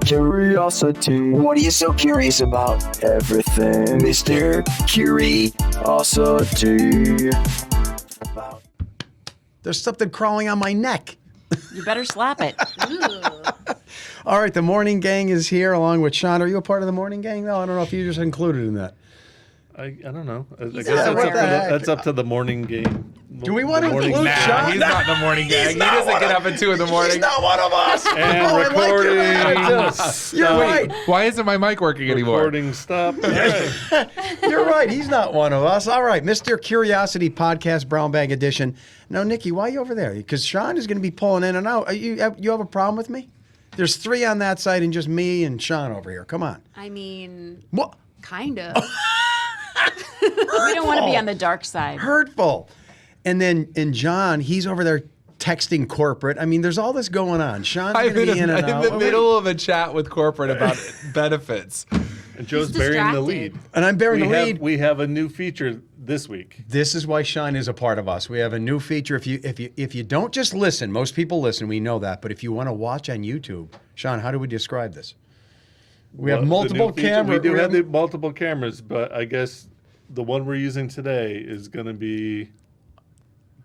Curiosity. What are you so curious about? Everything, Mr. Curiosity. There's something crawling on my neck. You better slap it. All right, the morning gang is here along with Sean. Are you a part of the morning gang? No, I don't know if you just included in that. I don't know. I guess that's up to the morning game. Do we want to include Sean? He's not in the morning gang. He doesn't get up at 2 in the morning. He's not one of us. And recording. You're right. Why isn't my mic working anymore? Recording stop. All right. You're right. He's not one of us. All right, Mr. Curiosity Podcast Brown Bag Edition. Now, Nikki, why are you over there? Because Sean is going to be pulling in and out. You have a problem with me? There's 3 on that side and just me and Sean over here. Come on. I mean, What? kind of. We don't want to be on the dark side. Hurtful. And John, he's over there texting corporate. I mean, there's all this going on. Sean's going to be in and out. I'm in the middle of a chat with corporate about benefits. And Joe's He's bearing the distracted. lead. And I'm bearing the lead. We have a new feature this week. This is why Sean is a part of us. We have a new feature. If you don't just listen, most people listen, we know that. But if you want to watch on YouTube, Sean, how do we describe this? We have multiple cameras. We do have the multiple cameras, but I guess the one we're using today is going to be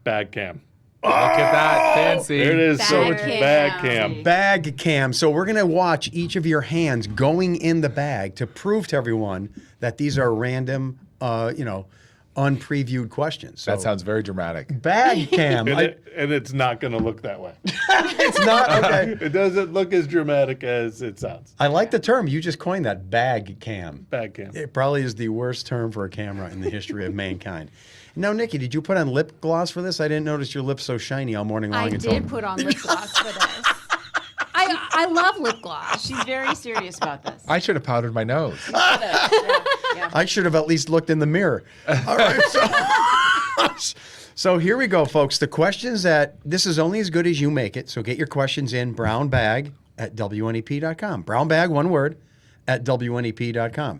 bag cam. Look at that. Fancy. There it is. Bag So it's cam. bag cam. Bag cam. So we're going to watch each of your hands going in the bag to prove to everyone that these are random, unpreviewed questions. So That sounds very dramatic. bag cam. And it's not going to look that way. It's not okay. It doesn't look as dramatic as it sounds. I like the term. You just coined that, bag cam. Bag cam. It probably is the worst term for a camera in the history of mankind. Now, Nikki, did you put on lip gloss for this? I didn't notice your lips so shiny all morning long. I did put on lip gloss for this. I love lip gloss. She's very serious about this. I should have powdered my nose. I should have at least looked in the mirror. All right. So here we go, folks. The questions this is only as good as you make it. So get your questions in brownbag@WNEP.com. Brownbag, one word, @WNEP.com.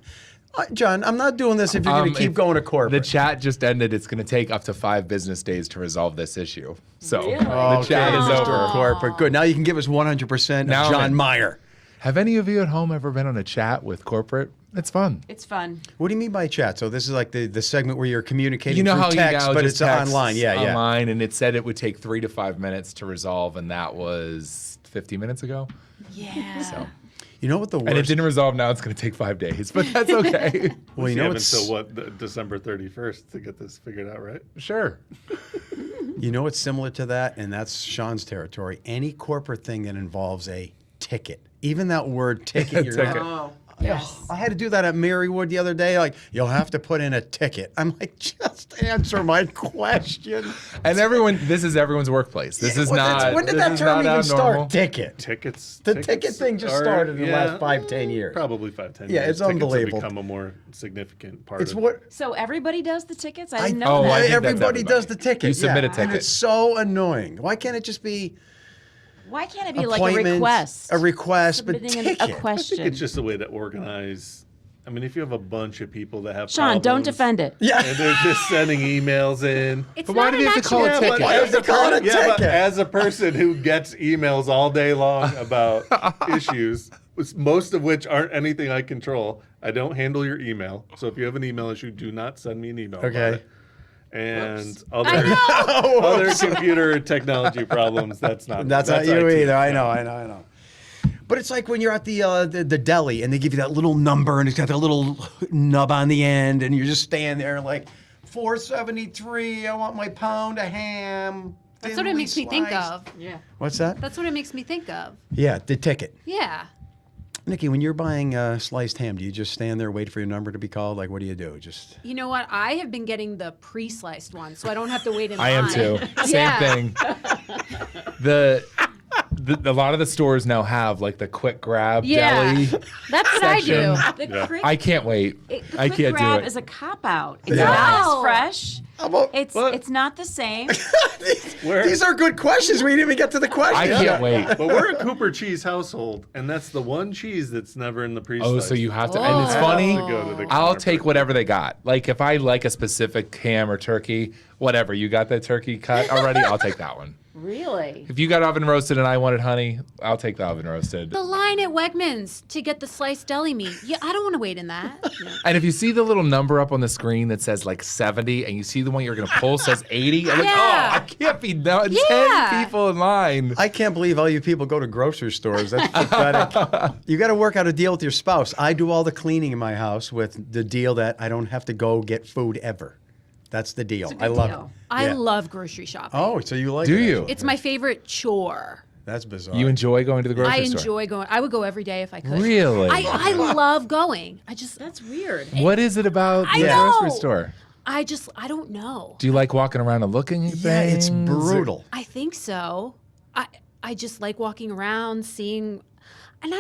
John, I'm not doing this if you're going to keep going to corporate. The chat just ended. It's going to take up to 5 business days to resolve this issue. So Really? the chat is Mr. over. Corporate. Good. Now you can give us 100% Now of John I'm in. Meyer. Have any of you at home ever been on a chat with corporate? It's fun. It's fun. What do you mean by chat? So this is like the segment where you're communicating You know through how text, you now but just it's text online. Yeah. online, and it said it would take 3 to 5 minutes to resolve, and that was 50 minutes ago. Yeah. So, You know what the worst? and it didn't resolve. Now it's going to take 5 days, but that's okay. Well, you We know have it's until December 31st to get this figured out, right? Sure. You know what's similar to that, and that's Sean's territory. Any corporate thing that involves a ticket, even that word ticket. Ticket. Oh, yes. I had to do that at Marywood the other day. Like, you'll have to put in a ticket. I'm like, just answer my question. And this is everyone's workplace. This is not. When did this that is term not even start? abnormal. Ticket. Tickets. The ticket thing just started in the last 5-10 years. Probably 5-10 Yeah, years. it's Tickets unbelievable. have become a more significant part It's of what So everybody does the tickets? I I didn't know. know I that. think that's Everybody does the everybody. ticket. You submit a And ticket. it's so annoying. Why can't it just be Why can't it be like a appointments, request? a request, but Submitting ticket? a I think question. it's just a way to organize. I mean, if you have a bunch of people that have Sean, don't problems defend it. Yeah. and they're just sending emails in. It's But why not do an you have to call it actual ticket? Why have to call it a Yeah, but ticket? as a person who gets emails all day long about issues, most of which aren't anything I control, I don't handle your email. So if you have an email issue, do not send me an email. about Okay. it. And I know. other computer technology problems, that's not That's not you IT. either. I know. But it's like when you're at the deli and they give you that little number and it's got that little nub on the end and you're just standing there like, $4.73. I want my pound of ham. That's what it makes me think of. Yeah. What's that? That's what it makes me think of. Yeah, the ticket. Yeah. Nikki, when you're buying sliced ham, do you just stand there, wait for your number to be called? Like, what do you do? Just You know what? I have been getting the pre-sliced one, so I don't have to wait in I am line. too. Same Yeah. thing. A lot of the stores now have like the quick grab Yeah. deli. That's what I do. section. The quick, I can't wait. the I quick can't do grab it. is a cop out. It's Yeah. not No. as fresh. how about It's not the same. these are good questions. We didn't even get to the question. I can't wait. But we're a Cooper cheese household, and that's the one cheese that's never in the pre-slice. Oh, so you have to, and it's Oh. funny. To go to the I'll counter take for- whatever they got. Like if I like a specific ham or turkey, whatever you got that turkey cut already, I'll take that one. Really? If you got oven roasted and I wanted honey, I'll take the oven roasted. The line line at Wegmans to get the sliced deli meat. Yeah, I don't want to wait in that. And if you see the little number up on the screen that says like 70 and you see the one you're going to pull says 80, I'm like, Yeah. oh, I can't be done. Yeah. 10 people in line. I can't believe all you people go to grocery stores. That's pathetic. You got to work out a deal with your spouse. I do all the cleaning in my house with the deal that I don't have to go get food ever. That's the deal. It's a good I love deal. it. I Yeah. love grocery shopping. Oh, so you like Do it? you? actually. It's my favorite chore. That's bizarre. You enjoy going to the grocery I store? enjoy going. I would go every day if I could. Really? I love going. That's weird. What is it about I the know. grocery store? I don't know. Do you like walking around and looking at Yeah, it's things? brutal. I think so. I just like walking around, seeing, and I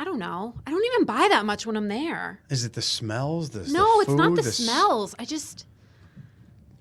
don't know. I don't even buy that much when I'm there. Is it the smells? No, it's not food, the smells.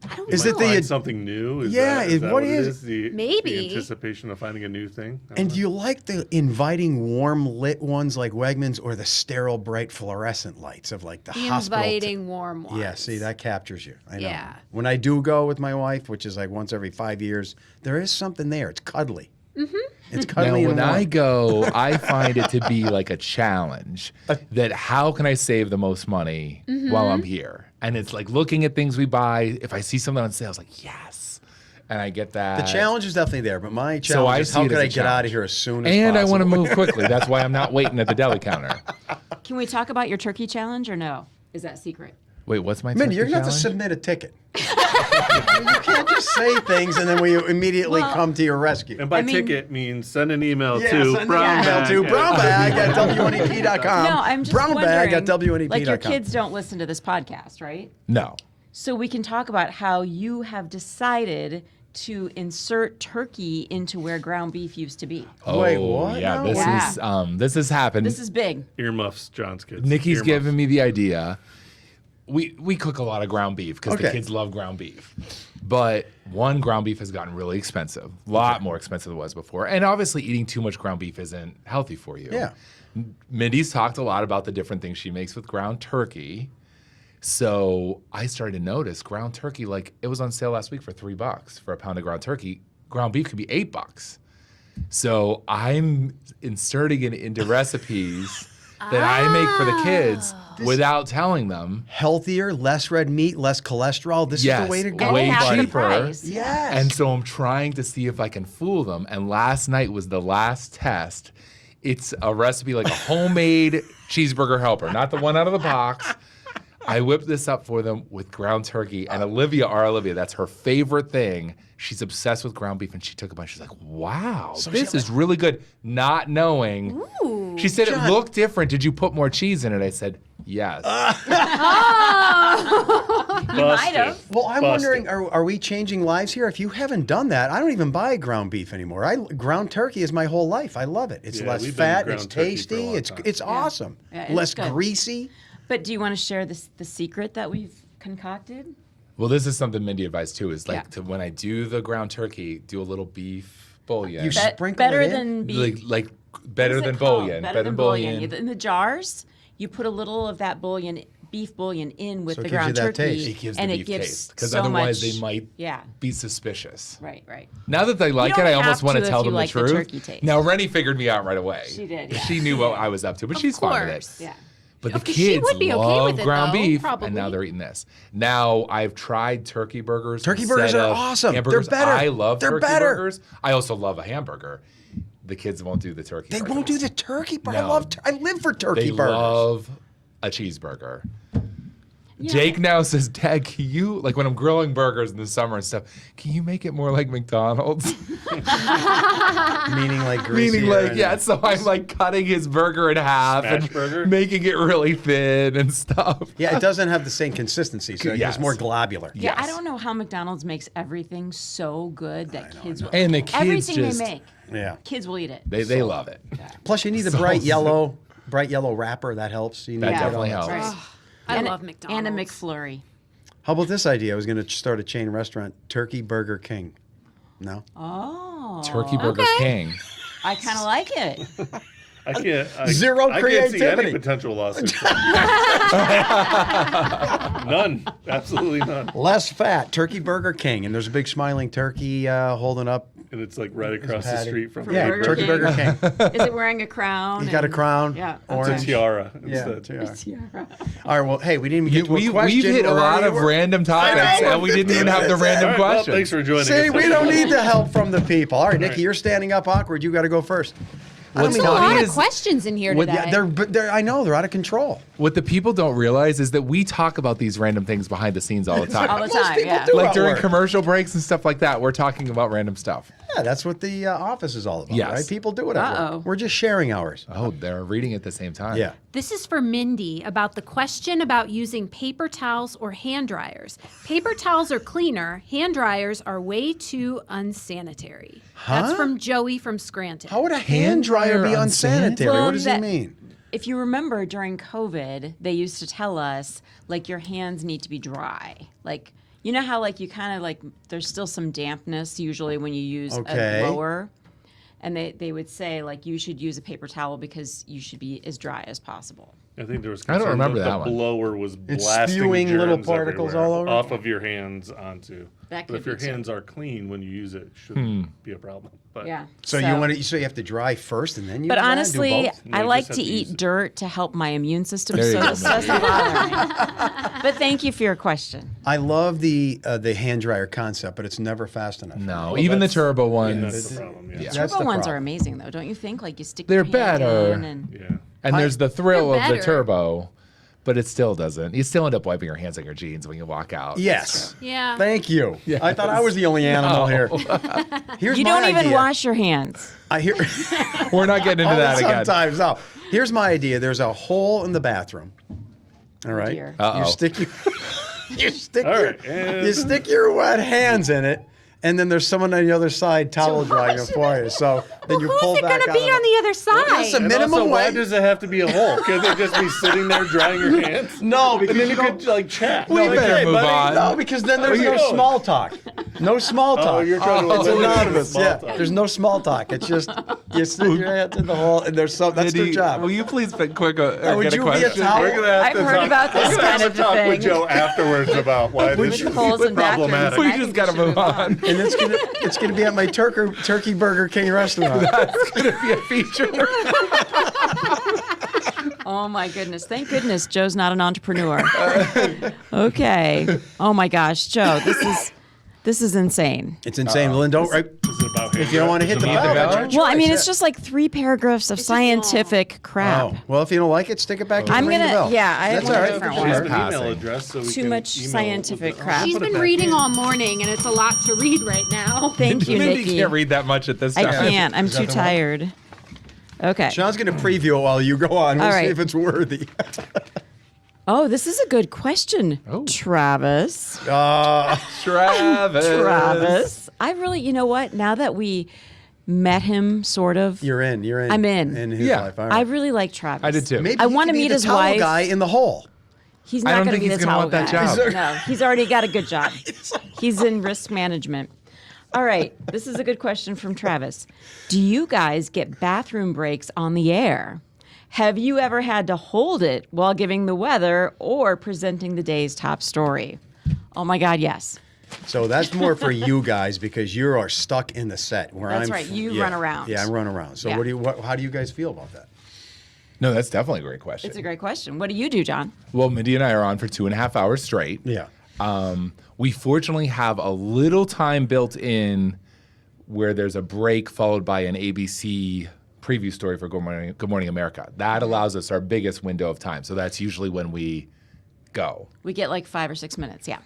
I don't Is know. it the- Find something new? Is Yeah, that, is that what what is- it is? The, Maybe. the anticipation of finding a new thing? I don't And know. do you like the inviting, warm lit ones like Wegmans, or the sterile, bright fluorescent lights of like the hospital? inviting warm ones? Yeah, see, that captures you. I know. Yeah. When I do go with my wife, which is like once every 5 years, there is something there. It's cuddly. Mm-hmm. It's Now, cuddly. when and warm. I go, I find it to be like a challenge that how can I save the most money while I'm here? And it's like looking at things we buy. If I see something on sale, it's like, yes. And I get that. The challenge is definitely there, but my So challenge I is see how it could as I a get out challenge. of here as soon as And I possible? want to move quickly. That's why I'm not waiting at the deli counter. Can we talk about your turkey challenge or no? Is that secret? Wait, what's my Mindy, turkey you're going to have to challenge? submit a ticket. You can't just say things and then we immediately Well- come to your rescue. And by I mean- ticket means send an email Yeah, to send an email brownbag to brownbag at WNEP.com. No, I'm just brownbag wondering. at WNEP.com. Like your kids don't listen to this podcast, right? No. So we can talk about how you have decided to insert turkey into where ground beef used to be. Wait, Oh, what? Yeah, No. this Yeah. is this has happened. This is big. Earmuffs, John's kids. Nikki's Earmuffs. given me the idea. We cook a lot of ground beef because the Okay. kids love ground beef. But one, ground beef has gotten really expensive, a lot more expensive than it was before. And obviously, eating too much ground beef isn't healthy for you. Yeah. Mindy's talked a lot about the different things she makes with ground turkey. So I started to notice ground turkey, like it was on sale last week for $3 for a pound of ground turkey. Ground beef could be $8. So I'm inserting it into recipes that I make for the kids without telling them. Healthier, less red meat, less cholesterol. This is Yes, the way to go. And way half the cheaper. price. Yes. And so I'm trying to see if I can fool them. And last night was the last test. It's a recipe like a homemade cheeseburger helper, not the one out of the box. I whipped this up for them with ground turkey. And our Olivia, that's her favorite thing. She's obsessed with ground beef, and she took a bunch. She's like, wow, this is really good. Not knowing. She said, it looked different. Did you put more cheese in it? I said, yes. You might have. Well, I'm Busted. wondering, are we changing lives here? If you haven't done that, I don't even buy ground beef anymore. Ground turkey is my whole life. I love it. It's Yeah, less we've been fat. ground It's turkey for a tasty. long It's time. it's awesome. Yeah, it Less is good. greasy. But do you want to share the secret that we've concocted? Well, this is something Mindy advised too, is like Yeah. to when I do the ground turkey, do a little beef bouillon. You sprinkle better it in? than beef. like better What is than it called? bouillon. Better than bouillon. In the jars, you put a little of that bouillon, beef bouillon, in with So it the gives you ground that turkey, taste. It gives and the it beef gives taste because so otherwise much, they might Yeah, be suspicious. right. Now that they like it, don't I have almost want to to if tell you them like the the truth. turkey taste. Now Rennie figured me out right away. She did, yeah. She knew what I was up to, but she's fine with course. it. Yeah. But the Okay, she kids would be okay love with it, ground though, beef, probably. and now they're eating this. Now I've tried turkey burgers. Turkey instead burgers are of awesome. They're hamburgers. better. I love They're turkey better. burgers. I also love a hamburger. The kids won't do the turkey. They burgers. won't do the turkey burger. No. I live for turkey They burgers. love a cheeseburger. Yeah. Jake now says, Dad, can you, like when I'm grilling burgers in the summer and stuff, can you make it more like McDonald's? Meaning like greasy. Meaning like, yeah, so I'm like cutting his burger in half Smash and burger? making it really thin and stuff. Yeah, it doesn't have the same consistency, so Yes. it's more globular. Yeah, I Yes. don't know how McDonald's makes everything so good that kids will. And the kids everything just, they make, Yeah. kids will eat it. they love it. Plus, you need the So- bright yellow wrapper. That helps. You need That all definitely that helps. stuff. I And love And a McDonald's. McFlurry. How about this idea? I was going to start a chain restaurant, Turkey Burger King. No? Oh. Turkey Burger Okay. King. I kind of like it. I can't. Zero I can't see creativity. any potential lawsuits. None. Absolutely none. Less fat, Turkey Burger King, and there's a big smiling turkey holding up. And it's like right across the patty. street from Yeah, Burger Turkey King. Burger King. Is it wearing a crown? He's got a crown. Yeah. Orange. It's a tiara Yeah, instead. tiara. All right. Well, hey, we didn't even get to a We've question. hit a We're lot already- of we're- random topics, know, and we didn't even have the 15 random All right, well, questions. thanks for joining See, us. we don't need the help from the people. All right, Nikki, right. you're standing up awkward. You got to go first. What's There's a funny lot is of questions in here today. Yeah, they're I know they're out of control. what the people don't realize is that we talk about these random things behind the scenes all the time. All the Most time, people yeah. do Like at during work. commercial breaks and stuff like that, we're talking about random stuff. Yeah, that's what the office is all about, Yes. right? People do it at work. Uh-oh. We're just sharing ours. Oh, they're reading at the same time. Yeah. This is for Mindy about the question about using paper towels or hand dryers. Paper towels are cleaner, hand dryers are way too unsanitary. That's from Joey from Scranton. How would a hand dryer be dryer unsanitary? Well, What does he that- mean? If you remember during COVID, they used to tell us like your hands need to be dry. Like you know how like you kind of like there's still some dampness usually when you use Okay. a blower. And they would say like you should use a paper towel because you should be as dry as possible. I think there was. I don't concern remember that that the one. blower was It's blasting spewing germs little particles everywhere, all over? off of your hands onto. That But if could your be too. hands are clean when you use it, it shouldn't be a problem. But Yeah. So you want to? So you have to dry first and then you. But dry? Do honestly, both? No, I you like just have to to use eat it. dirt to help my immune system, There you so go, this Mindy. doesn't bother me. But thank you for your question. I love the hand dryer concept, but it's never fast enough. No, Well, even the that's- turbo yeah, ones. that's the problem. Yeah. Yeah. That's Turbo the ones problem. are amazing, though, don't you think? Like you stick They're your hand better. in and Yeah. And there's the thrill They're of the better. turbo, but it still doesn't. You still end up wiping your hands on your jeans when you walk out. Yes. Yeah. Thank you. I thought I was the only animal here. Here's you my don't even idea. wash your hands. I hear. We're not getting into that again. Sometimes, no. Here's my idea. There's a hole in the bathroom. All right. dear. Uh-oh. You stick your All right, and- you stick your wet hands in it, and then there's someone on the other side towel drying it for you. So then you Who's pull it back going to out be of on the other side? Listen, And minimum also, why wage. does it have to be a hole? Can't they just be sitting there drying your hands? No, because And then you you don't. could like chat. We Like, better hey, move buddy. on. No, because then there's Where no you going? small talk. No small talk. Oh, you're trying to It's eliminate anonymous. small Yeah, talk. there's no small talk. It's just you stick your hands in the hole, and there's some. That's their Mindy, job. will you please pick quick would get a you be a question? towel? We're gonna have I've to heard talk, about this we're gonna have kind to of talk thing. with Joe afterwards about why this is Holes in bathrooms. problematic. and We I just think gotta should move on. And it's gonna be at my Turkey Burger King restaurant. That's gonna be a feature. Oh my goodness! Thank goodness Joe's not an entrepreneur. Okay. Oh my gosh, Joe, this is insane. It's insane. Well, then don't. Right, Is it about if you don't want to hit the Need bell, the that's bell? your Well, I mean, choice, it's just like 3 paragraphs of It's just long. scientific crap. Oh, well, if you don't like it, stick it back. I'm and ring the gonna- bell. yeah, I have That's one all right. different She one. has an Passing. email address, so we Too can much email scientific with it. crap. I'll She's put it been back reading in. all morning, and it's a lot to read right now. Thank you, Mindy Nikki. can't read that much at this I time. can't. I'm Is that too the one? tired. Okay. Sean's going to preview it while you go on. We'll All see right. if it's worthy. Oh, this is a good question, Oh. Travis. Travis. I really, you know what? Now that we met him, sort of, You're in. I'm in. In his Yeah. life. All I right. really like Travis. I did too. Maybe I he wanna could be meet the his towel wife. guy in the hole. He's I not don't going to think be he's the gonna towel want that guy. job. No, he's already got a good job. He's in risk management. All right, this is a good question from Travis. Do you guys get bathroom breaks on the air? Have you ever had to hold it while giving the weather or presenting the day's top story? Oh my God, yes. So that's more for you guys because you are stuck in the set. Where That's I'm, right. You run around. Yeah, I run around. So Yeah. how do you guys feel about that? No, that's definitely a great question. It's a great question. What do you do, John? Well, Mindy and I are on for 2.5 hours straight. Yeah. We fortunately have a little time built in where there's a break followed by an ABC preview story for Good Morning America. That allows us our biggest window of time. So that's usually when we go. We get like 5 or 6 minutes. Yeah.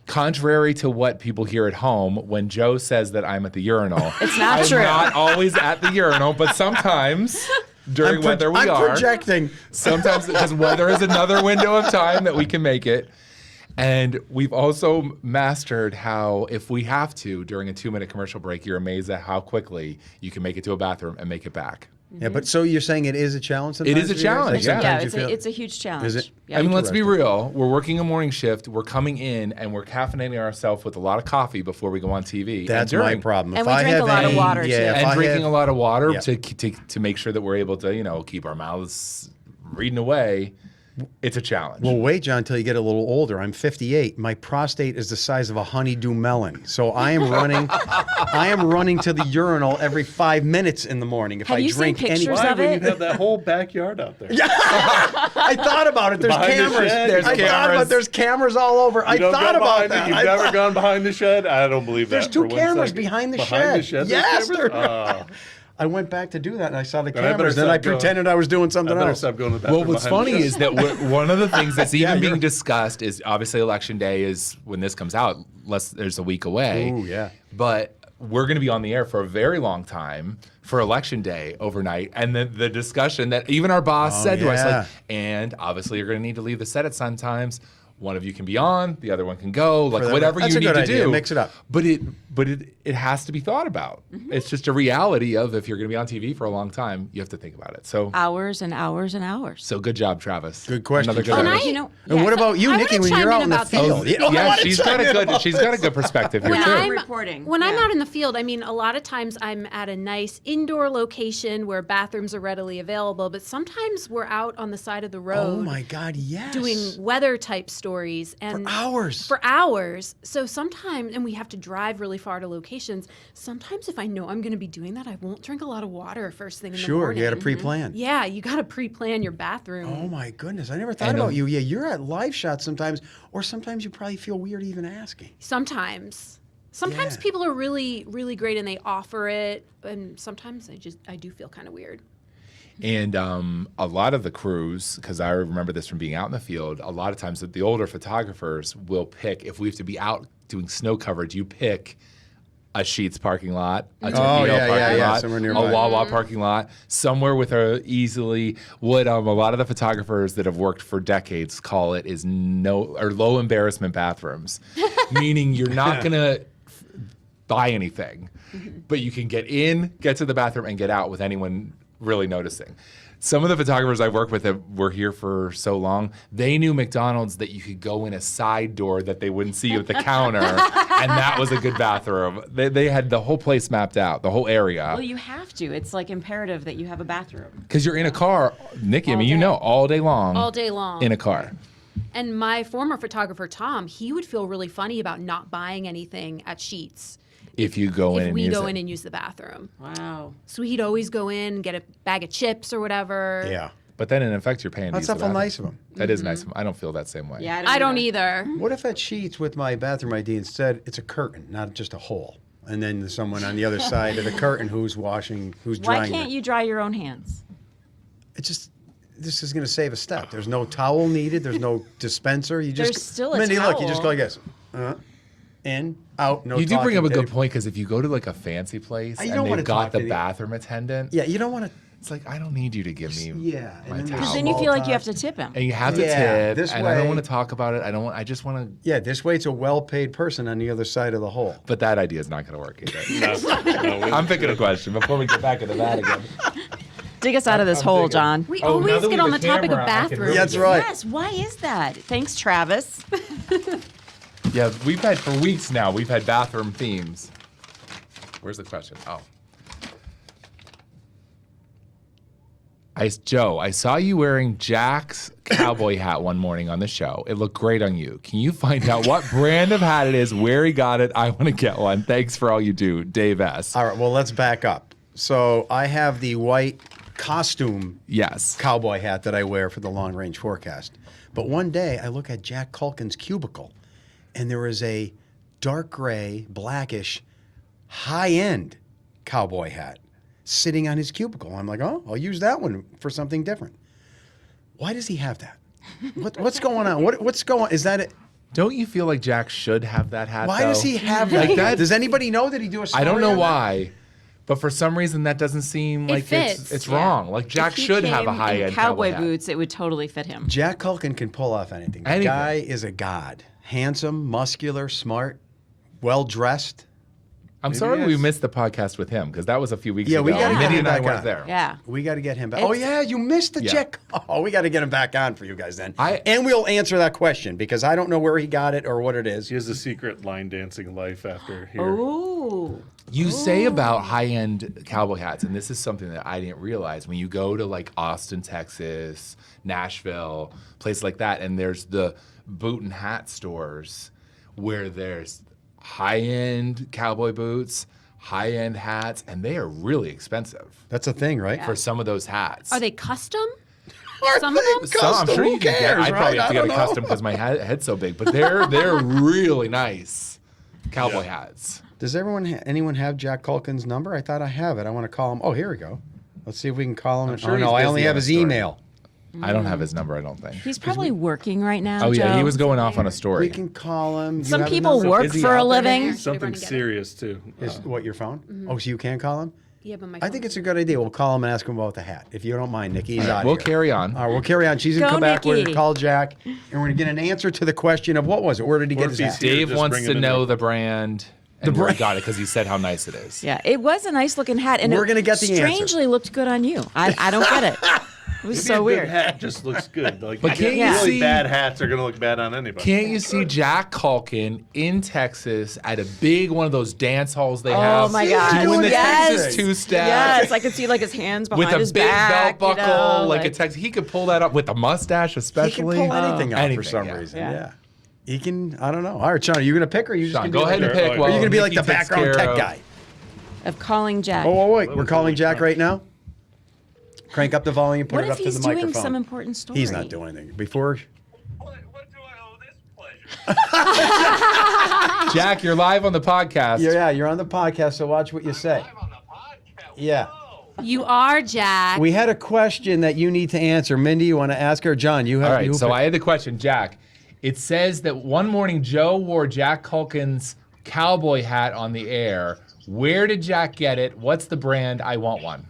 Contrary to what people hear at home, when Joe says that I'm at the urinal, It's not I'm true. not always at the urinal, but sometimes during weather we I'm are. projecting. Sometimes because weather is another window of time that we can make it. And we've also mastered how, if we have to, during a 2-minute commercial break, you're amazed at how quickly you can make it to a bathroom and make it back. Yeah, but so you're saying it is a challenge sometimes? It is a for you guys? challenge, Like yeah. sometimes you feel- It's a huge challenge. Is it? Yeah. I mean, let's be Interesting. real. We're working a morning shift. We're coming in and we're caffeinating ourselves with a lot of coffee before we go on TV. That's and my during- problem. And If we I drink a have lot of any- water, yeah, too. if And I drinking have- a lot of water Yeah. to make sure that we're able to, keep our mouths reading away. It's a challenge. Well, wait, John, until you get a little older. I'm 58. My prostate is the size of a honeydew melon. So I am running to the urinal every 5 minutes in the morning. If Have I you seen drink any, pictures Why of would it? you have that whole backyard out there? I thought about it. There's Behind the cameras. shed, There's I thought cameras. about there's cameras all over. I You don't thought go about behind that. You've I never thought- gone behind the shed? I don't believe There's that. two for 1 cameras second. behind the Behind the shed. shed. Yes, there's there- cameras? I went back to do that and I saw the Then I better cameras. Then I stop going. pretended I was doing I something better else. stop going to the bathroom. Well, what's behind the funny shed. is that one of the things that's even you're- being discussed is obviously Election Day is when this comes out, less there's a week away. Ooh, yeah. But we're going to be on the air for a very long time for Election Day overnight. And the discussion that even our boss said to us, yeah. like, and obviously you're going to need to leave the set at sometimes. One of you can be on, the other one can go, like whatever That's you a need good to idea. do. Mix it up. But it has to be thought about. It's just a reality of if you're going to be on TV for a long time, you have to think about it. So Hours and hours and hours. so good job, Travis. Good question, Another good Travis. one. And You know, And yeah, what about you, I Nikki, wanna when chime you're in out in the about this. field? You know, I Yeah, wanna she's chime got a in good about she's this. got a good perspective here When too. I'm reporting. When I'm Yeah. out in the field, I mean, a lot of times I'm at a nice indoor location where bathrooms are readily available, but sometimes we're out on the side of the road Oh my God, yes. doing weather type stories and hours. For hours. So sometimes, and we have to drive really far to locations. Sometimes, if I know I'm going to be doing that, I won't drink a lot of water first thing in the Sure, morning. you got to pre-plan. Yeah, you got to pre-plan your bathroom. Oh my goodness, I never thought And, about you. Yeah, you're at live shots sometimes, or sometimes you probably feel weird even asking. Sometimes Yeah. people are really, really great and they offer it, and sometimes I do feel kind of weird. And a lot of the crews, because I remember this from being out in the field, a lot of times the older photographers will pick, if we have to be out doing snow coverage, you pick a Sheetz parking lot, a Torpedo yeah, parking yeah, lot, somewhere a nearby. Wawa parking lot, somewhere with what a lot of the photographers that have worked for decades call it is low embarrassment bathrooms, meaning you're not going to buy anything, but you can get in, get to the bathroom, and get out with anyone really noticing. Some of the photographers I work with that were here for so long, they knew McDonald's that you could go in a side door that they wouldn't see you at the counter, and that was a good bathroom. They had the whole place mapped out, the whole area. Well, you have to. It's like imperative that you have a bathroom. Because you're in a car, Nikki, I mean, day. you know, all day long. All day long. In a car. And my former photographer, Tom, he would feel really funny about not buying anything at Sheetz If you go in if and we use go it. in and use the bathroom. Wow. So he'd always go in and get a bag of chips or whatever. Yeah, But then in effect, you're paying to that's use the awful bathroom. nice of him. That is nice of him. I don't feel that same way. Yeah, I don't either. What if at Sheets with my bathroom ID instead it's a curtain, not just a hole, and then there's someone on the other side of the curtain who's drying. Why can't it? you dry your own hands? It's just. This is going to save a step. There's no towel needed. There's no dispenser. You just There's still a Mindy, look, you just go towel. like this. In, out, no. You do bring up a talking, good point because if you go to like a fancy place You and don't wanna they've got talk to the the- bathroom attendant, Yeah, you don't want to. it's like I don't need you to give me Yeah, and my then there's- towel. Because then you feel like you have to tip him. And you have to Yeah, tip, this and I don't way- want to talk about it. I just want to. Yeah, this way it's a well-paid person on the other side of the hole. But that idea is not going to work either. No, I'm picking a question before we get back into that again. Dig us out of this I'm hole, thinking- John. We Oh, now always that we get on the have a topic of camera, I can bathrooms. really That's right. Yes, why is that? Thanks, Travis. Yeah, we've had for weeks now. We've had bathroom themes. Where's the question? Oh. Joe, I saw you wearing Jack's cowboy hat one morning on the show. It looked great on you. Can you find out what brand of hat it is, where he got it? I want to get one. Thanks for all you do, Dave S. All right, well, let's back up. So I have the white costume Yes. cowboy hat that I wear for the long range forecast. But one day I look at Jack Culkin's cubicle, and there is a dark gray, blackish, high end cowboy hat sitting on his cubicle. I'm like, oh, I'll use that one for something different. Why does he have that? What's going on? What's going? Is that it? Don't you feel like Jack should have that hat? Why does though? he have Like that? that- Does anybody know that he do a story I don't know on that? why, but for some reason that doesn't seem like fits, it's yeah. wrong. Like Jack If he should have a came high in end cowboy hat. boots. It would totally fit him. Jack Culkin can pull off anything. The Anything. guy is a god. Handsome, muscular, smart, well dressed. I'm Maybe sorry he we is. missed the podcast with him because that was a few weeks Yeah, ago. we gotta get Minnie him and I back weren't on. there. Yeah. We got to get him back. Oh, yeah, you missed the Yeah. Jack. Oh, we got to get him back on for you guys then. I- and we'll answer that question because I don't know where he got it or what it is. He has a secret line dancing life after here. Ooh. You say about high-end cowboy hats, and this is something that I didn't realize. When you go to like Austin, Texas, Nashville, places like that, and there's the boot and hat stores where there's high-end cowboy boots, high-end hats, and they are really expensive That's a thing, right? for some of those hats. Are they custom? Are Some of they them? Some, I'm sure Who you can get. cares, I'd probably right? have to I get a don't know. custom because my head's so big, but they're really nice cowboy hats. Does anyone have Jack Culkin's number? I thought I have it. I want to call him. Oh, here we go. Let's see if we can call him. I'm sure oh, he's no, I busy only on have a his story. email. I don't have his number. I don't think. He's probably working right now. Oh yeah, Joe. he was going off on a story. We can call him. You Some have his people number? work Is he for a out there? living. Something Everybody get it. serious too. Is what your phone? Oh, so you can call him? Yeah, but my I think it's a good idea. We'll call him and ask him about the hat. If you don't mind, Nikki, he's out We'll here. carry on. All right, we'll carry on. She's going to Go, come back. We're going to Nikki. call Jack, and we're going to get an answer to the question of what was it? Where did he get Or his if he's hat? here. Dave Just wants bring to him in know there. the brand. And we got it because he said how nice it is. Yeah, it was a nice looking hat, and We're it gonna get the answer. strangely looked good on you. I don't get it. It was Maybe so a weird. good hat just looks good. Like, But can't you really see- bad hats are gonna look bad on anybody. Can't you see Jack Culkin in Texas at a big one of those dance halls they Oh have? my gosh! doing the yes, Texas two-step. Yes, I could see like his hands behind With a his big back, belt buckle, you know, like a Texas. He could pull that up with a mustache, He can especially. pull anything out for Anything, some yeah. reason. Yeah. Yeah. He can, I don't know. All right, Sean, are you going to pick or are you just Sean, going to go ahead and pick. Or While Are you going to be like Nikki the takes background care tech of- guy? of calling Jack. Oh, wait. We're was calling it? Jack right now? Crank up the volume, put What it if up to he's the doing microphone. some important story? He's not doing anything. Before, What do I owe this pleasure? Jack, you're live on the podcast. yeah, you're on the podcast, so watch what you say. Live on the podcast. Yeah. Whoa. You are Jack. We had a question that you need to answer. Mindy, you want to ask her? John, you have All right, you so pick- I had the question, Jack. It says that one morning Joe wore Jack Culkin's cowboy hat on the air. Where did Jack get it? What's the brand? I want one.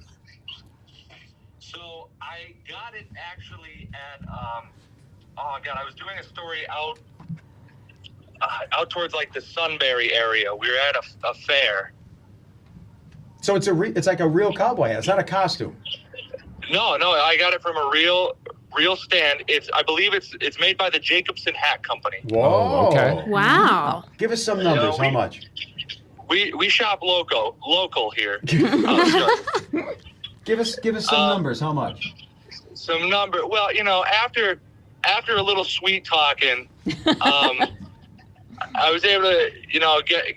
So I got it actually at oh god, I was doing a story out towards like the Sunbury area. We were at a fair. So it's it's like a real cowboy hat. It's not a costume. No, I got it from a real stand. I believe it's made by the Jacobson Hat Company. Whoa. okay. Wow. Give us some numbers. How much? We shop local here. Sure. Give us some numbers. How much? Some number. Well, after a little sweet talking, I was able to,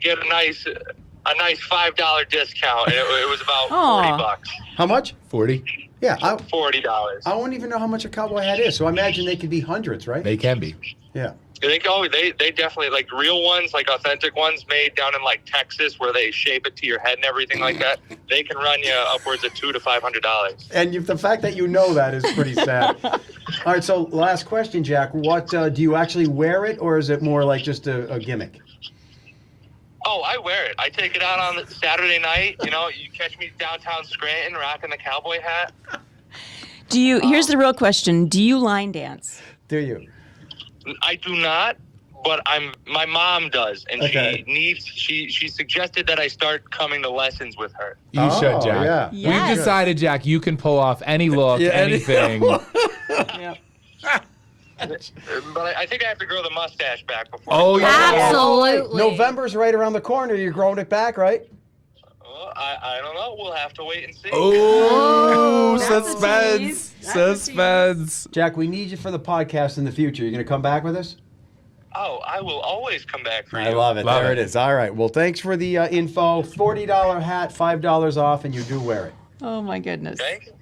get a nice $5 discount. It was about Aw. $40. How much? 40? Yeah, I $40. don't even know how much a cowboy hat is. So I imagine they could be hundreds, right? They can be. Yeah. They definitely, like real ones, like authentic ones made down in like Texas where they shape it to your head and everything like that. They can run you upwards of $200 to $500. And the fact that you know that is pretty sad. All right, so last question, Jack. What do you actually wear it, or is it more like just a gimmick? Oh, I wear it. I take it out on Saturday night. You catch me downtown Scranton rocking the cowboy hat. Do you? Here's the real question: do you line dance? Do you? I do not, but my mom does, and Okay. she suggested that I start coming to lessons with her. You Oh, should, Jack. yeah. Yes. We've decided, Jack, you can pull off any look, anything. But I think I have to grow the mustache back before. Oh, yeah. Absolutely. November's right around the corner. You're growing it back, right? Well, I don't know. We'll have to wait and see. Oh, That's a suspense. tease. That's a Suspense. Jack, we need you for the podcast in the future. You going to come back with us? Oh, I will always come back for you. I love it. Love there it. it is. All right. Well, thanks for the info. $40 hat, $5 off, and you do wear it. Oh my goodness! Thank you.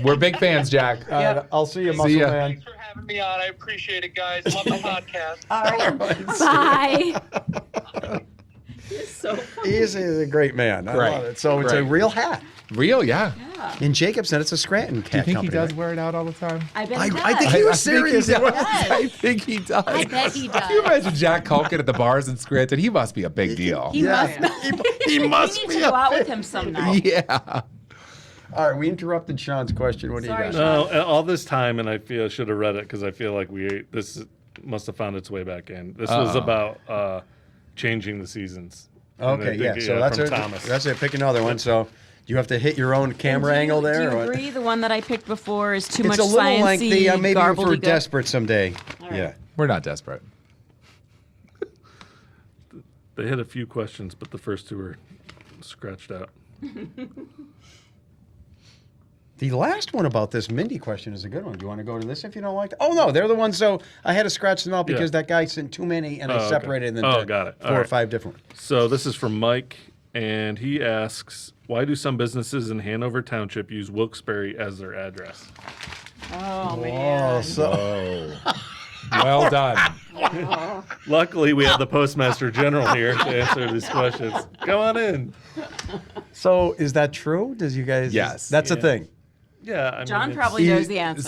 We're big fans, Jack. All right, I'll see you, muscle ya. man. Thanks for having me on. I appreciate it, guys. Love the podcast. Bye. So He's a great man. I Great. love it. So it's a Great. real hat. Real, yeah. In Jacobson, it's a Scranton cat Do you think company. he does right? wear it out all the time? I bet I he does. think he was serious. He He was. does. I think he does. I bet he Can you does. imagine Jack Culkin at the bars in Scranton? He must be a big deal. He must he We must need be. to go out with him some night. Yeah. All right, we interrupted Sean's question. What do Sorry, you got? No, all this time, and I feel I should have read it because I feel like this must have found its way back in. This was about changing the seasons. Okay, And I yeah. think, So from Thomas. that's it. Pick another one. So you have to hit your own camera angle there. Do you or what? agree the one that I picked before is too It's much a little sciencey, lengthy. Maybe if we're garbledy-gook? desperate someday. right. Yeah. We're not desperate. They had a few questions, but the first two were scratched out. The last one about this Mindy question is a good one. Do you want to go to this if you don't like it? Oh, no, they're the ones. So I had to scratch them out because Yeah. that guy sent too many and I Oh, okay. separated them Oh, into got it. All 4 or right. 5 different ones. So this is from Mike, and he asks, why do some businesses in Hanover Township use Wilkes-Barre as their address? Oh, man. So Well done. Luckily, we have the Postmaster General here to answer these questions. Come on in. So is that true? Does you guys? Yes. That's a Yeah. thing. Yeah, I mean, John it's- probably knows the answer.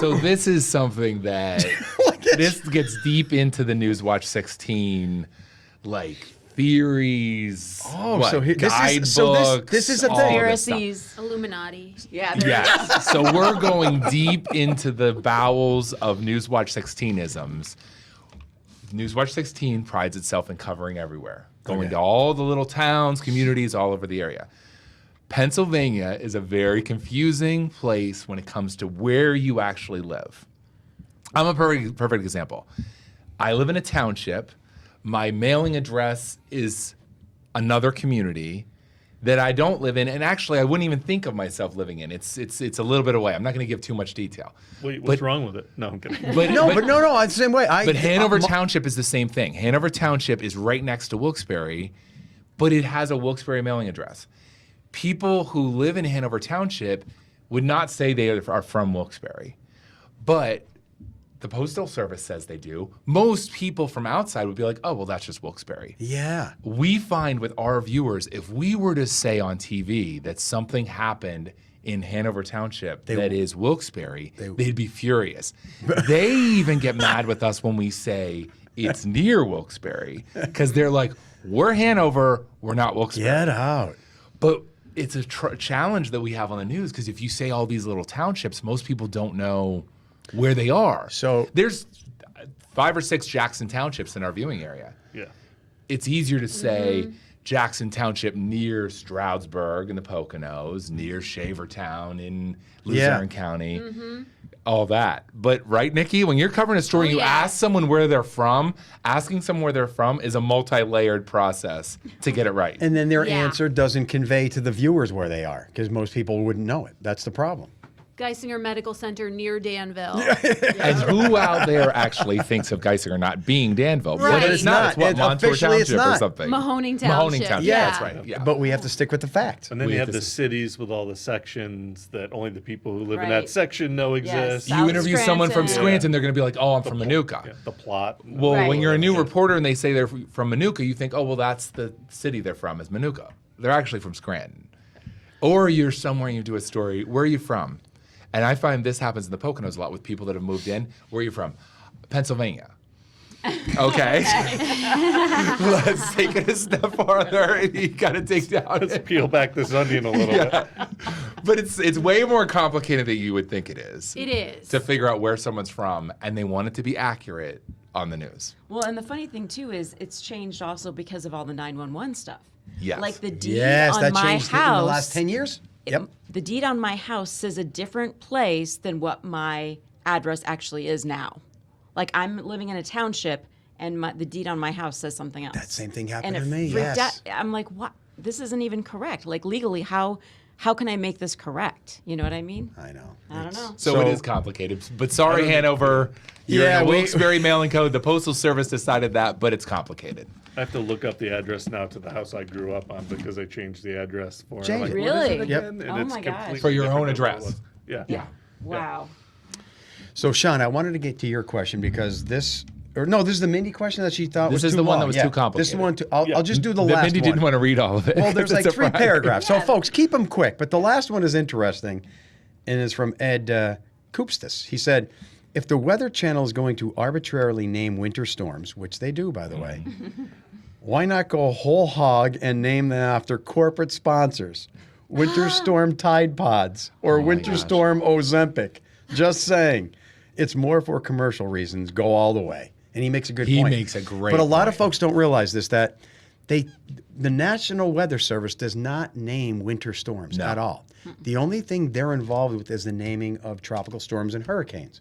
So this is something that this gets deep into the Newswatch 16, like theories. Oh, what, so this is guidebooks, this is a all thing. this stuff. Conspiracies. Illuminati. Yeah, there Yes. So we're going deep into the bowels of Newswatch 16isms. Newswatch 16 prides itself in covering everywhere, going Okay. to all the little towns, communities all over the area. Pennsylvania is a very confusing place when it comes to where you actually live. I'm a perfect example. I live in a township. My mailing address is another community that I don't live in, and actually I wouldn't even think of myself living in. It's a little bit away. I'm not going to give too much detail. Wait, what's wrong with it? No, I'm kidding. But No, but no, it's the same way. but Hanover Township is the same thing. Hanover Township is right next to Wilkes-Barre, but it has a Wilkes-Barre mailing address. People who live in Hanover Township would not say they are from Wilkes-Barre, but the Postal Service says they do. Most people from outside would be like, oh, well, that's just Wilkes-Barre. Yeah. We find with our viewers, if we were to say on TV that something happened in Hanover Township that is Wilkes-Barre, they'd be furious. They even get mad with us when we say it's near Wilkes-Barre because they're like, we're Hanover, we're not Wilkes-Barre. Get out. But it's a challenge that we have on the news because if you say all these little townships, most people don't know where they are. So- there's 5 or 6 Jackson Townships in our viewing area. Yeah. It's easier to say Jackson Township near Stroudsburg in the Poconos, near Shavertown in Luzerne County, all that. But right, Nikki, when you're covering a story, you yeah. ask someone where they're from. Asking someone where they're from is a multi-layered process to get it right. And then their Yeah. answer doesn't convey to the viewers where they are because most people wouldn't know it. That's the problem. Geisinger Medical Center near Danville. And who out there actually thinks of Geisinger not being Danville? Right. But it's not. It's what, It- Montour officially it's Township or not. something. Mahoning Township. Mahoning Township. Yeah. That's right. Yeah. But we have to stick with the facts. And then We you have have to the cities with all the sections that only the people who live in Right. that section know exist. South you interview someone from Scranton. Scranton, they're going to be like, "Oh, I'm from Manuka." Yeah, the plot. Well, when Right. you're a new reporter and they say they're from Manuka, you think, "Oh, well, that's the city they're from is Manuka." They're actually from Scranton. Or you're somewhere and you do a story. Where are you from? And I find this happens in the Poconos a lot with people that have moved in. Where are you from? Pennsylvania. Okay. Let's take it a step farther. You got to dig down. Let's peel back this onion a little bit. But it's way more complicated than you would think it is. It is. To figure out where someone's from, and they want it to be accurate on the news. Well, and the funny thing too is it's changed also because of all the 911 stuff. Yes. Like the deed Yes, on that my changed house. in the last 10 years. Yep. The deed on my house says a different place than what my address actually is now. Like I'm living in a township, and the deed on my house says something else. That same thing happened and to it me, freaked yes. out. I'm like, what? This isn't even correct. Like legally, how can I make this correct? You know what I mean? I know. I don't know. So it is complicated. But sorry, Hanover. You're Yeah, in a we- Wilkes-Barre mailing code. The Postal Service decided that, but it's complicated. I have to look up the address now to the house I grew up on because I changed the address for it. I'm Changed like, it. what is it Really? Yep. again? And Oh it's my gosh. completely For your different own than what it address. was. Yeah. Yeah. Wow. So, Sean, I wanted to get to your question because this is the Mindy question that she thought was This is too the one long. that was Yeah, too complicated. This is the one. I'll just do the That last Mindy one. didn't want to read all of it. Well, there's like It's a 3 Friday. paragraphs. So, folks, keep them quick. But the last one is interesting, and is from Ed Koopstas. He said, if the Weather Channel is going to arbitrarily name winter storms, which they do, by the way, why not go whole hog and name them after corporate sponsors? Winter Storm Tide Pods or Winter gosh. Storm Ozempic. Just saying. It's more for commercial reasons. Go all the way. And he makes a good He point. makes a great But a lot of point. folks don't realize this, that the National Weather Service does not name winter storms at all. The only thing they're involved with is the naming of tropical storms and hurricanes.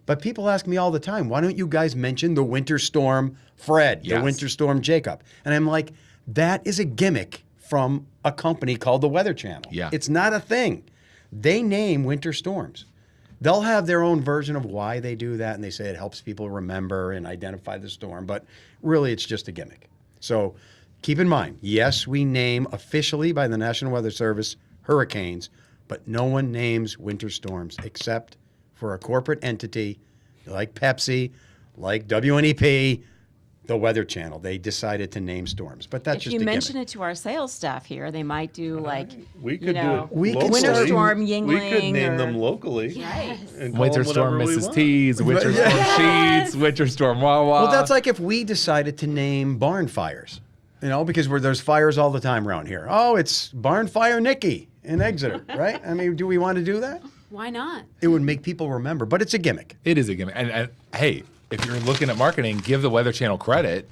But people ask me all the time, why don't you guys mention the winter storm Fred, the winter storm Jacob? And I'm like, that is a gimmick from a company called the Weather Channel. Yeah. It's not a thing. They name winter storms. They'll have their own version of why they do that, and they say it helps people remember and identify the storm, but really it's just a gimmick. So keep in mind, yes, we name officially by the National Weather Service hurricanes, but no one names winter storms except for a corporate entity like Pepsi, like WNEP, the Weather Channel. They decided to name storms, but that's If just you a mention gimmick. it to our sales staff here, they might do like, We could you know, do it. We could locally. start- Winter Storm We could Yingling name or- them locally. Right. and call Winter them Storm whatever we Mrs. want. T's, Winter Storm Sheets, Winter Storm Wawa. Well, that's like if we decided to name barn fires, because there's fires all the time around here. Oh, it's Barn Fire Nikki in Exeter, right? I mean, do we want to do that? Why not? It would make people remember, but it's a gimmick. It is a gimmick. And hey, if you're looking at marketing, give the Weather Channel credit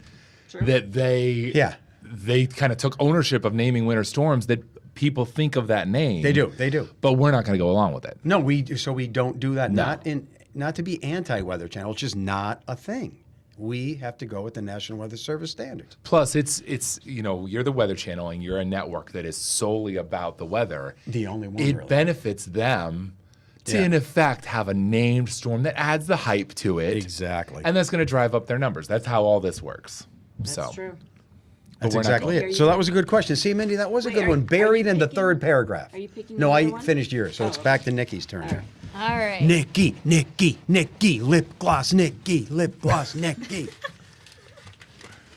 that they kind of took ownership of naming winter storms, that people think of that name. They do. But we're not going to go along with it. No, we don't do that. No. Not to be anti-Weather Channel. It's just not a thing. We have to go with the National Weather Service standards. Plus, it's you're the Weather Channel and you're a network that is solely about the weather. The only one, It really. benefits them to, Yeah. in effect, have a named storm that adds the hype to it. Exactly. And that's going to drive up their numbers. That's how all this works. That's so. true. That's we're not exactly going. it. So that was a good question. See, Mindy, that was a good one. Buried in the picking- third paragraph. Are you picking No, another I one? finished yours, so it's back to Nikki's turn here. All right. Nikki, lip gloss, Nikki, lip gloss, Nikki.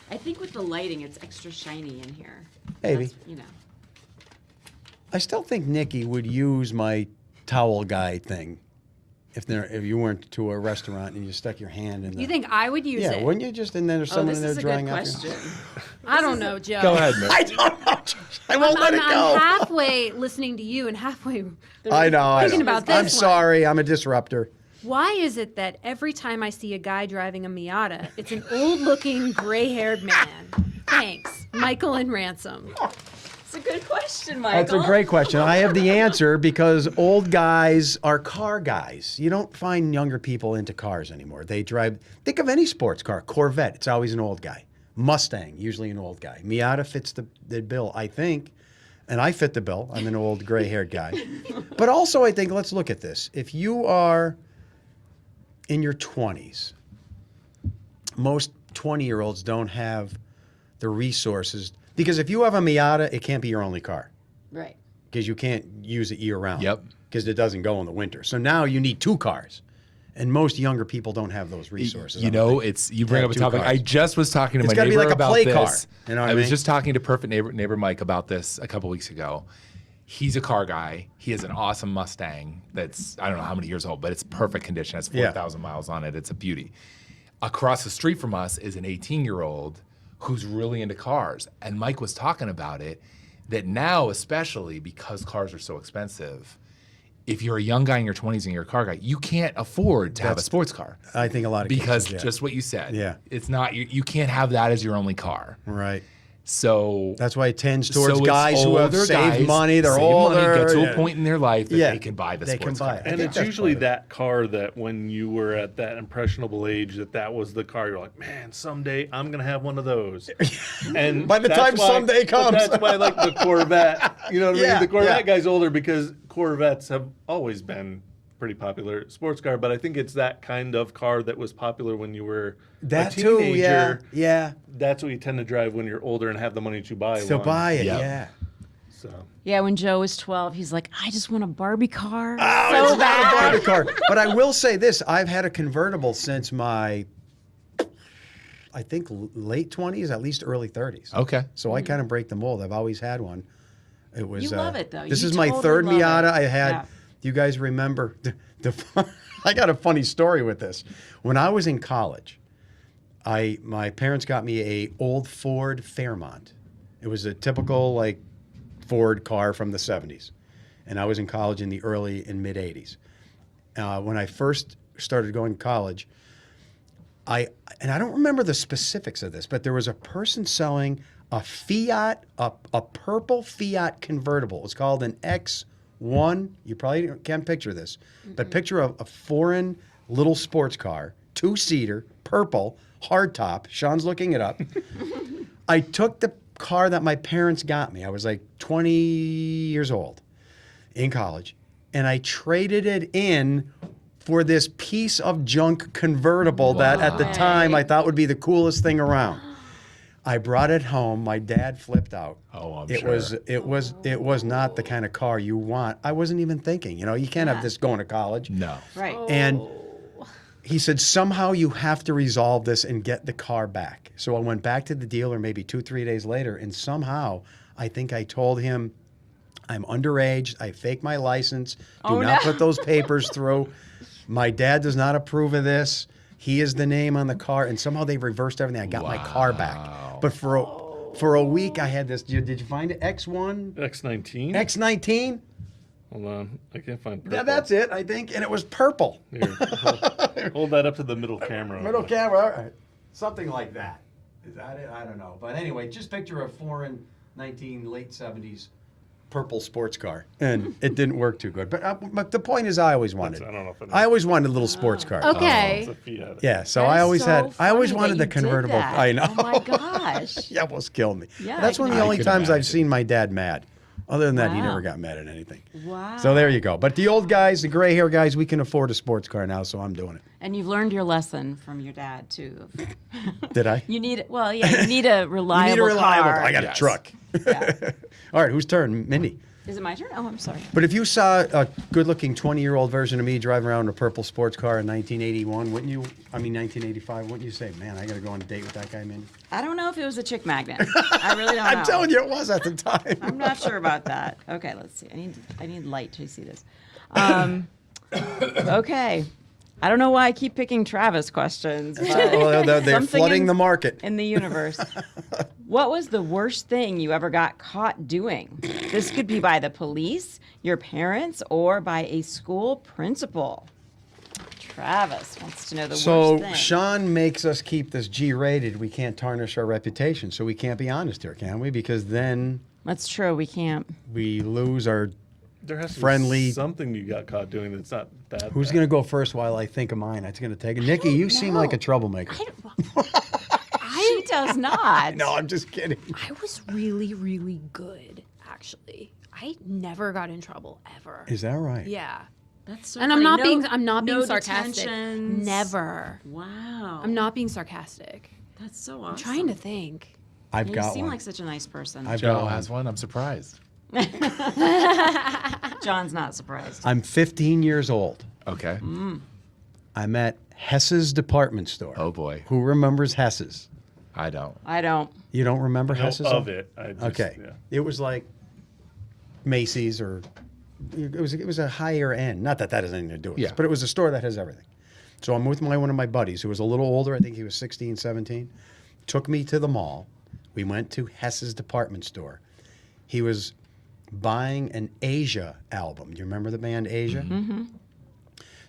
I think with the lighting, it's extra shiny in here. Maybe. That's, I still think Nikki would use my towel guy thing if you went to a restaurant and you stuck your hand in the... You think I would use Yeah, it? wouldn't you just, and then there's Oh, someone this in there is a drying good out question. I don't know, Joe. Go ahead, Nick. I don't know. I won't let it I'm go. halfway listening to you and halfway. I know. Thinking about this I'm one. sorry. I'm a disruptor. Why is it that every time I see a guy driving a Miata, it's an old-looking, gray-haired man? Thanks, Michael and Ransom. It's a good question, Michael. That's a great question. I have the answer because old guys are car guys. You don't find younger people into cars anymore. They drive, think of any sports car. Corvette, it's always an old guy. Mustang, usually an old guy. Miata fits the bill, I think. And I fit the bill. I'm an old gray-haired guy. But also, I think, let's look at this. If you are in your 20s, most 20-year-olds don't have the resources. Because if you have a Miata, it can't be your only car. Right. Because you can't use it year-round. Yep. Because it doesn't go in the winter. So now you need two cars. And most younger people don't have those resources. I You don't know, think. you bring have up a two topic. cars. I just was talking to It's my gotta be neighbor like a about play this. car. You know what I was mean? just talking to perfect neighbor Mike about this a couple weeks ago. He's a car guy. He has an awesome Mustang that's, I don't know how many years old, but it's perfect condition. It has 4,000 miles on it. It's a beauty. Across the street from us is an 18-year-old who's really into cars. And Mike was talking about it, that now, especially because cars are so expensive, if you're a young guy in your 20s and you're a car guy, you can't afford to have a sports car. I think a lot of Because cases, yeah. just what you said. Yeah. It's not, you can't have that as your only car. Right. So That's why it tends so towards it's guys who have older saved guys, money. They're save older. Money, get to yeah. a point in their life that Yeah, they can buy the they can sports buy car. it. I And think it's that's usually part of it. that car that when you were at that impressionable age, that was the car you're like, man, someday I'm gonna have one of those. And By the that's time someday but comes. that's why I like the Corvette. You know what I Yeah, mean? The Corvette yeah. guy's older because Corvettes have always been pretty popular sports car, but I think it's that kind of car that was popular when you were That a too, teenager. yeah. That's what you tend to drive when you're older and have the money to buy So one. buy it, Yeah. yeah. So Yeah, when Joe was 12, he's like, I just want a Barbie car. Oh, so it's not a bad. Barbie car. But I will say this: I've had a convertible since my, I think, late 20s, at least early 30s. Okay. So I kind of break the mold. I've always had one. It was. You love it, though. This You is my totally third love it. Miata. I had. Yeah. You guys remember? I got a funny story with this. When I was in college, my parents got me a old Ford Fairmont. It was a typical Ford car from the 70s, and I was in college in the early and mid 80s. When I first started going to college, I don't remember the specifics of this, but there was a person selling a Fiat, a purple Fiat convertible. It was called an X1. You probably can't picture this, but picture a foreign little sports car, 2-seater, purple, hardtop. Sean's looking it up. I took the car that my parents got me. I was like 20 years old in college, and I traded it in for this piece of junk convertible that at the time I thought would be the coolest thing around. I brought it home. My dad flipped out. Oh, I'm it sure. It was not the kind of car you want. I wasn't even thinking, you can't have this going to college. No. Right. And he said, somehow you have to resolve this and get the car back. So I went back to the dealer maybe 2-3 days later, and somehow I think I told him, I'm underage. I faked my license. Do not put those papers through. My dad does not approve of this. He is the name on the car. And somehow they reversed everything. I got my car back. But for a week, I had this. Did you find it? X1? X19? X19? Hold on. I can't find purple. Yeah, that's it, I think. And it was purple. Here, hold that up to the middle camera. Middle camera. All right. Something like that. Is that it? I don't know. But anyway, just picture a foreign late 70s purple sports car. And it didn't work too good. But the point is I always wanted. I don't know if it is. I always wanted a little sports car. Okay. It's a Fiat. Yeah, so That I is always so I always funny wanted that the you did convertible. that. I know. Oh my gosh. You almost killed me. Yeah, That's I one of can- the I only could times I've imagine. seen my dad mad. Other than that, he Wow. never got mad at anything. Wow. So there you go. But the old guys, the gray hair guys, we can afford a sports car now, so I'm doing it. And you've learned your lesson from your dad too. Did I? You need you need a reliable You need a reliable. car. I got a Yes. truck. Yeah. All right, whose turn? Mindy. Is it my turn? Oh, I'm sorry. But if you saw a good-looking 20-year-old version of me driving around in a purple sports car in 1981, wouldn't you? I mean, 1985. Wouldn't you say, "Man, I got to go on a date with that guy, Mindy"? I don't know if it was a chick magnet. I really don't know. I'm telling you, it was at the time. I'm not sure about that. Okay, let's see. I need light to see this. Okay. I don't know why I keep picking Travis questions. But Well, they're something flooding in- the market. in the universe. What was the worst thing you ever got caught doing? This could be by the police, your parents, or by a school principal. Travis wants to know the So worst thing. Sean makes us keep this G-rated. We can't tarnish our reputation, so we can't be honest here, can we? Because then That's true. We can't. we lose our. There has to Friendly- be something you got caught doing that's not that Who's bad. going to go first while I think of mine? That's going to take it. Nikki, you seem like a troublemaker. She does not. No, I'm just kidding. I was really, really good, actually. I never got in trouble ever. Is that right? Yeah. That's so And I'm funny. not No- being no sarcastic. detentions. Never. Wow. I'm not being sarcastic. That's so awesome. I'm trying to think. I've You got seem one. like such a nice person. I've Joe got one. has one. I'm surprised. John's not surprised. I'm 15 years old. Okay. I'm at Hess's department store. Oh boy. Who remembers Hess's? I don't. I don't. You don't remember No, Hess's? of it. I just, Okay. Yeah. It was like Macy's or it was a higher end. Not that that has anything to do with Yeah. this, but it was a store that has everything. So I'm with one of my buddies who was a little older. I think he was 16, 17. Took me to the mall. We went to Hess's department store. He was buying an Asia album. Do you remember the band Asia? Mm-hmm.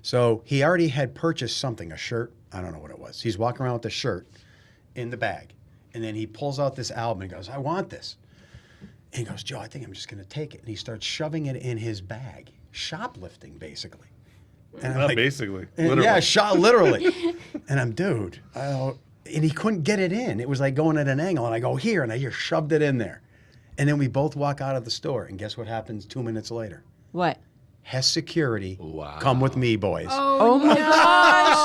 So he already had purchased something, a shirt. I don't know what it was. He's walking around with the shirt in the bag. And then he pulls out this album and goes, I want this. And he goes, Joe, I think I'm just going to take it. And he starts shoving it in his bag. Shoplifting, basically. And I'm Not like- basically. and Literally. yeah, shot literally. And I'm, dude. And he couldn't get it in. It was like going at an angle. And I go, here. And I just shoved it in there. And then we both walk out of the store. And guess what happens 2 minutes later? What? Hess security. Wow. Come with me, boys. Oh my gosh.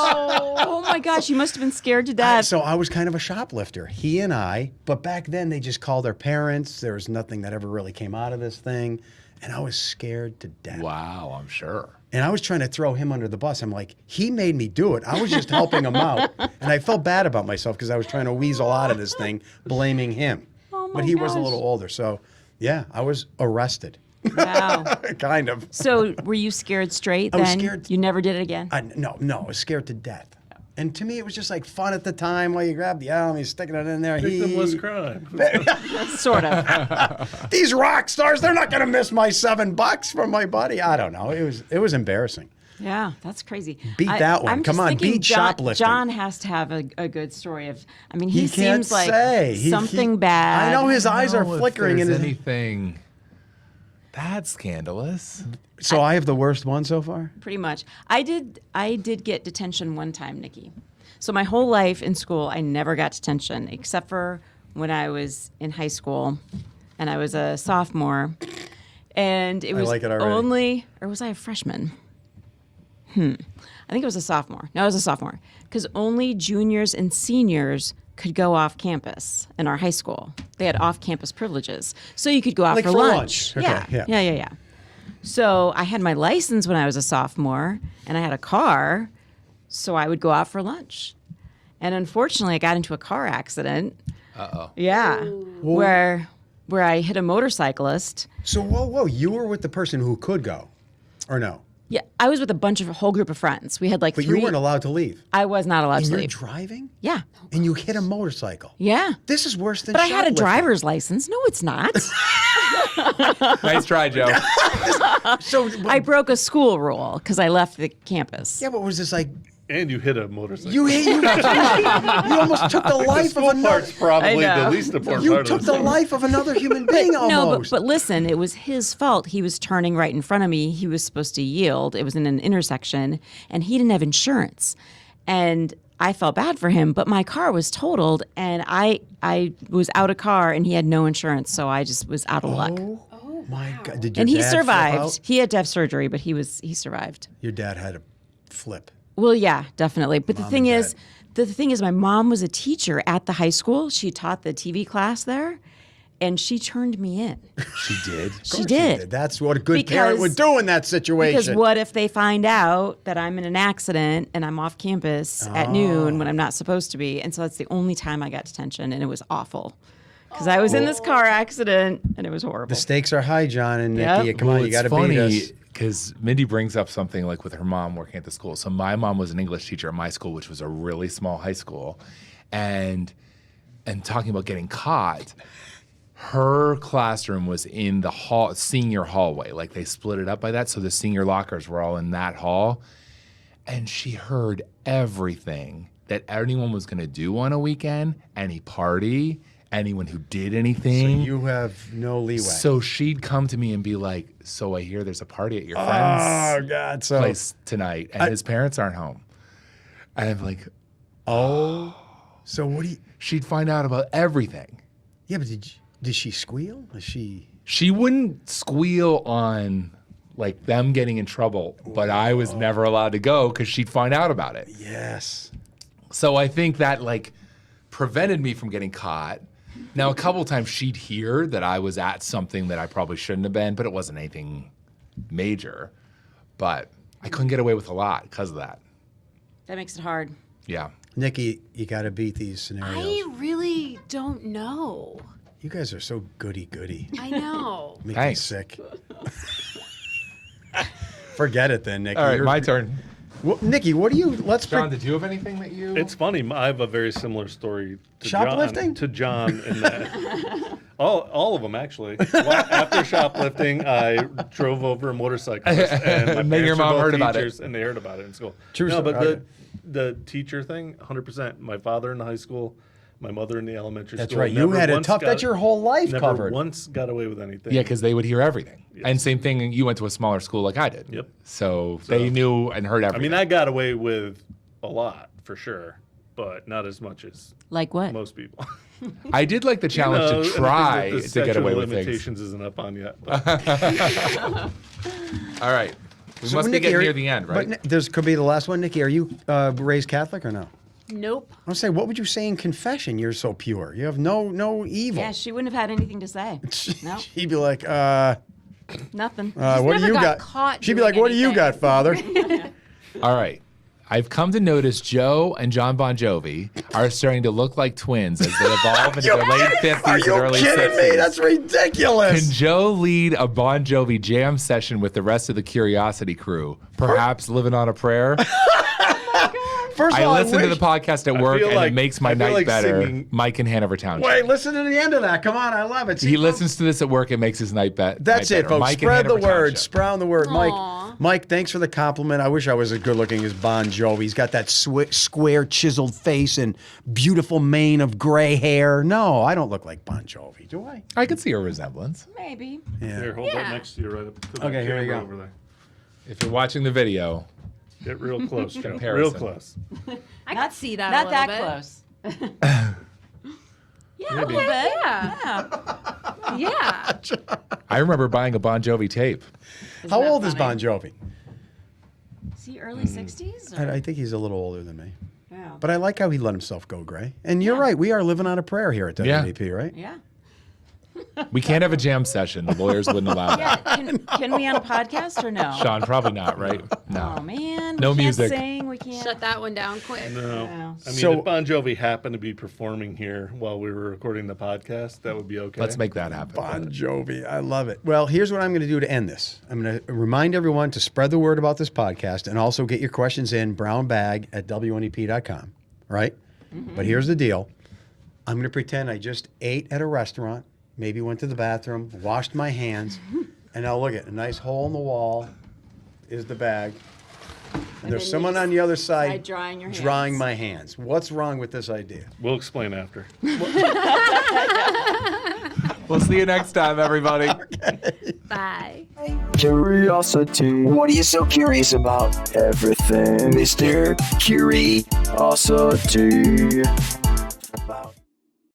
Oh my gosh. You must have been scared to death. So I was kind of a shoplifter. He and I. But back then, they just called their parents. There was nothing that ever really came out of this thing. And I was scared to death. Wow, I'm sure. And I was trying to throw him under the bus. I'm like, he made me do it. I was just helping him out. And I felt bad about myself because I was trying to weasel out of this thing, blaming him. Oh my But he was a gosh. little older. So, yeah, I was arrested. Wow. Kind of. So were you scared straight I then? was scared. You never did it again? No, I was scared to death. And to me, it was just like fun at the time while you grab the album, you're sticking it in there. Victimless crime. Sort of. These rock stars, they're not going to miss my $7 from my buddy. I don't know. It was embarrassing. Yeah, that's crazy. Beat that one. I'm Come just on, thinking beat John, shoplifting. John has to have a good story of. I mean, he can't seems like say. something bad. I know his eyes are know if flickering. there's In his, anything that scandalous. so I have the worst one so far? Pretty much. I did get detention one time, Nikki. So my whole life in school, I never got detention except for when I was in high school, and I was a sophomore, and it was like it already. only, or was I a freshman? I think it was a sophomore. No, I was a sophomore because only juniors and seniors could go off campus in our high school. They had off-campus privileges, so you could go out Like for for lunch. lunch. Okay, Yeah. So I had my license when I was a sophomore, and I had a car, so I would go out for lunch. And unfortunately, I got into a car accident. Uh-oh. Yeah, where I hit a motorcyclist. So, whoa. You were with the person who could go, or no? Yeah, I was with a whole group of friends. We had like But three. you weren't allowed to leave. I was not allowed And to you're leave. driving? Yeah, And you hit a motorcycle. yeah. This is worse than But I had a shoplifting. driver's license. No, it's not. Nice try, Joe. So, I broke a school rule because I left the campus. yeah, but was this like, And you hit a motorcycle. you almost took the life of School another. part's probably I know. the least important You part took of the this. life of another human being No, almost. but listen, it was his fault. He was turning right in front of me. He was supposed to yield. It was in an intersection, and he didn't have insurance. And I felt bad for him, but my car was totaled, and I was out of car, and he had no insurance, so I just was out of luck. Oh my God! Did your And he dad flip survived. out? He had to have surgery, but he survived. Your dad had a flip. Well, yeah, definitely. But the Mom thing and is, my mom was a teacher at the high school. She taught the TV class there, and she turned me in. She did. She did. That's what a good parent would Because- do in that situation. Because what if they find out that I'm in an accident and I'm off campus at noon when I'm not supposed to be? And so that's the only time I got detention, and it was awful. Because I was in this car accident, and it was horrible. The stakes are high, John and Yep. Nikki. Come on, you got to beat us. Because Mindy brings up something like with her mom working at the school. So my mom was an English teacher at my school, which was a really small high school, and talking about getting caught. Her classroom was in the senior hallway. Like they split it up by that, so the senior lockers were all in that hall, and she heard everything that anyone was going to do on a weekend, any party, anyone who did So anything. you have no leeway. So she'd come to me and be like, "So I hear there's a party at your oh friend's God! So place tonight, and his parents aren't home." And I'm like, so what do you? she'd find out about everything. Yeah, but did she squeal? Is she? She wouldn't squeal on like them getting in trouble, but I was never allowed to go because she'd find out about it. Yes. So I think that like prevented me from getting caught. Now, a couple of times she'd hear that I was at something that I probably shouldn't have been, but it wasn't anything major. But I couldn't get away with a lot because of that. That makes it hard. Yeah. Nikki, you got to beat these scenarios. I really don't know. You guys are so goody. I know. Make me Thanks. sick. Forget it then, Nikki. All right, You're- my turn. Well, Nikki, what do you? Let's John, did you have anything that you? It's funny. I have a very similar story to Shoplifting? John in that. all of them, actually. Well, after shoplifting, I drove over a motorcyclist. And my And then your parents were mom both heard about it. teachers, and they heard about it in school. True No, story. but Okay. the teacher thing, 100%. My father in the high school, my mother in the elementary That's school. right. You never had it once tough. That's your whole life never covered. once got away with anything. Yeah, because they would hear everything. And same thing, you went to a smaller school like I did. Yep. So they knew and heard I everything. mean, I got away with a lot, for sure, but not as much as Like what? most people. I did like the challenge You know, to anything try that the to get statute away of with things. limitations isn't up on yet. But All right. We So, must be Nikki, getting are- near the end, right? But there's could be the last one, Nikki. Are you raised Catholic or no? Nope. I was saying, what would you say in confession? You're so pure. You have no evil. Yeah, she wouldn't have had anything to say. No, She'd be like, nothing. what do never you got got? caught She'd be doing like, what do you anything. got, Father? All right. I've come to notice Joe and John Bon Jovi are starting to look like twins as they evolve into their late 50s Are and you early kidding 60s. me? That's ridiculous. Can Joe lead a Bon Jovi jam session with the rest of the Curiosity crew? Perhaps living on a prayer? First of I all, listen to wish- the podcast at work feel and like- it makes my I feel night like better. singing- Mike in Hanover Township. Wait, listen to the end of that. Come on, I love it. See, He folks? listens to this at work. It makes his night better. That's it, folks. Mike in Spread the Hanover word. Township. Spread the word, Mike. Aw. Mike, thanks for the compliment. I wish I was as good looking as Bon Jovi. He's got that square, chiseled face and beautiful mane of gray hair. No, I don't look like Bon Jovi, do I? I could see a resemblance. Maybe. Here, hold that next to you right up to the Okay, here we camera go. over there. If you're watching the video, Get real close, Joe. Real Comparison. close. I could see that Not a that little bit. close. Yeah, a little bit. Yeah. Yeah. I remember buying a Bon Jovi tape. How that old is funny? Bon Jovi? Is he early 60s? or- I think he's a little older than me. Yeah. But I like how he let himself go, Gray. And you're right. We are living on a prayer here at WDP, right? Yeah. We can't have a jam session. The lawyers wouldn't allow that. Yeah. Can we on a podcast or no? Sean, probably not, right? No. Oh man. No we music. Can't sing. We can't. Shut that one down quick. No. Yeah. I mean, So- if Bon Jovi happened to be performing here while we were recording the podcast, that would be okay. Let's make that happen. Bon Jovi. I love it. Well, here's what I'm going to do to end this. I'm going to remind everyone to spread the word about this podcast and also get your questions in brownbag@WNEP.com, right? But here's the deal. I'm going to pretend I just ate at a restaurant, maybe went to the bathroom, washed my hands, and now look at a nice hole in the wall is the bag. And there's then someone you on the other side side drying your hands. drying my hands. What's wrong with this idea? We'll explain after. We'll see you next time, everybody. Bye. Curiosity. What are you so curious about? Everything, Mr. Curiosity.